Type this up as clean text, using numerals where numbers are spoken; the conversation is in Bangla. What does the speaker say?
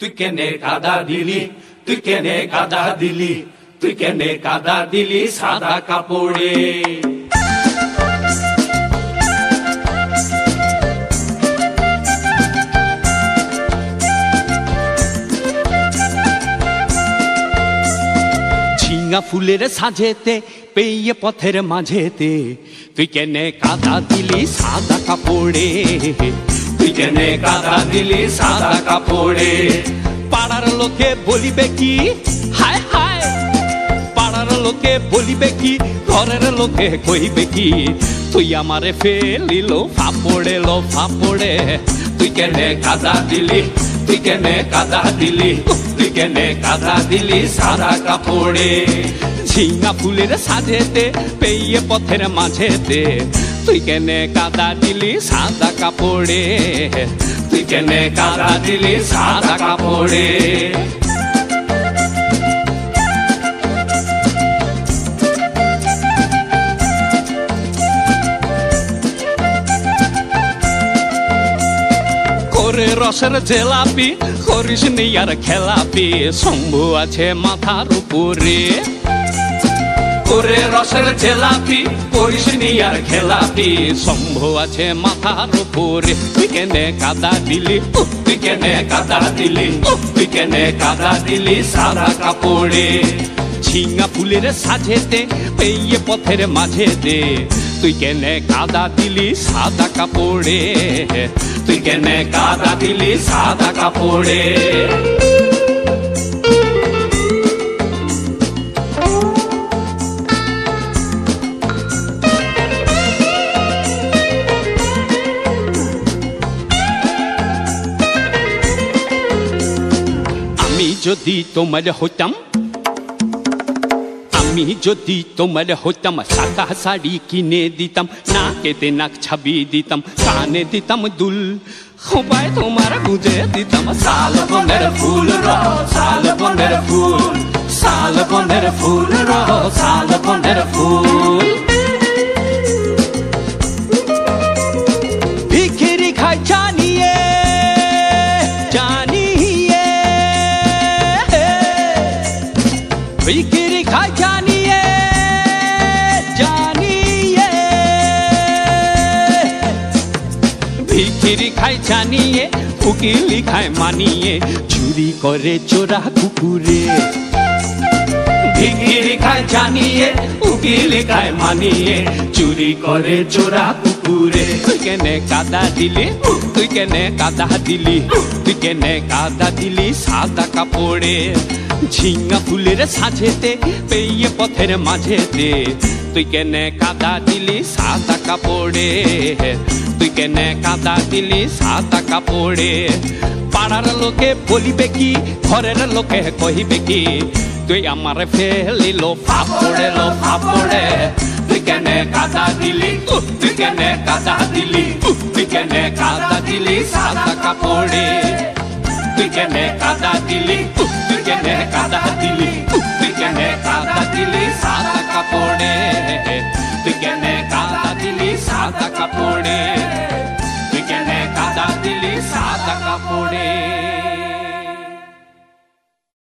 তুই কেনে কাদা দিলি, তুই কেনে কাদা দিলি, তুই কেনে কাদা দিলি সাদা কাপড়ে। ঝিঙা ফুলের সাজেতে পেয়ে পথের মাঝেতে তুই কেনে কাদা দিলি সাদা কাপড়ে, তুই কেনে কাদা দিলি সাদা কাপড়ে। পাড়ার লোকে বলিবে কি, হায় হায়, পাড়ার লোকে বলিবে কি, ঘরের লোকে কইবে কি, তুই আমারে ফেলিল ফাপড়ে লো ফাপড়ে। তুই কেনে কাদা দিলি, তুই কেনে কাদা দিলি, তুই কেনে কাদা দিলি সাদা কাপড়ে। ঝিঙা ফুলের সাজেতে পেয়ে পথের মাঝেতে তুই কেনে কাদা দিলি সাদা কাপড়ে, তুই কেনে কাদা দিলি সাদা কাপড়ে। করে রসের জেলাপি করিস নি আর খেলাপি, শম্ভু আছে মাথার উপরে। করে রসের জেলাপি করিস নি আর খেলাপি, শম্ভু আছে মাথার উপরে। তুই কেনে কাদা দিলি, তুই কেনে কাদা দিলি, তুই কেনে কাদা দিলি সাদা কাপড়ে। ঝিঙা ফুলের সাজেতে পেয়ে পথের মাঝেতে তুই কেনে কাদা দিলি সাদা কাপড়ে, তুই কেনে কাদা দিলি সাদা কাপড়ে। আমি যদি তোমার হইতাম, আমি যদি তোমার হইতাম, সাদা শাড়ি কিনে দিতাম, নাকেতে নাক ছাবি দিতাম, কানে দিতাম দুল, খোপায় তোমার গুজে দিতাম শাল বনের ফুল রহ, শাল বনের ফুল, শাল বনের ফুল রহ, শাল বনের ফুল। ভিখিরি খাই জানিয়ে জানিয়ে, ভিখিরি খাই জানিয়ে জানিয়ে, ভিখিরি খাই জানিয়ে, উকিলি খায় মানিয়ে, চুরি করে চোরা কুকুরে। ভিখিরি খায় জানিয়ে, উকিলি খায় মানিয়ে, চুরি করে চোরা কুকুরে। তুই কেনে কাদা দিলি, তুই কেনে কাদা দিলি, তুই কেনে কাদা দিলি সাদা কাপড়ে। ঝিঙা ফুলের সাজেতে পেয়ে পথের মাঝেতে তুই কেনে কাদা দিলি সাদা কাপড়ে, তুই কেনে কাদা দিলি সাদা কাপড়ে। পাড়ার লোকে বলিবে কি, ঘরের লোকে কহিবে কি, তুই আমার ফেলিল ফাপড়ে লো ফাপড়ে। তুই কেনে কাদা দিলি, তুই কেনে কাদা দিলি, তুই কেনে কাদা দিলি সাদা কাপড়ে। তুই কেনে কাদা দিলি, তুই কেনে কাদা দিলি, তুই কেনে কাদা দিলি সাদা কাপড়ে। তুই কেনে কাদা দিলি সাদা কাপড়ে, তুই কেনে কাদা দিলি সাদা কাপড়ে।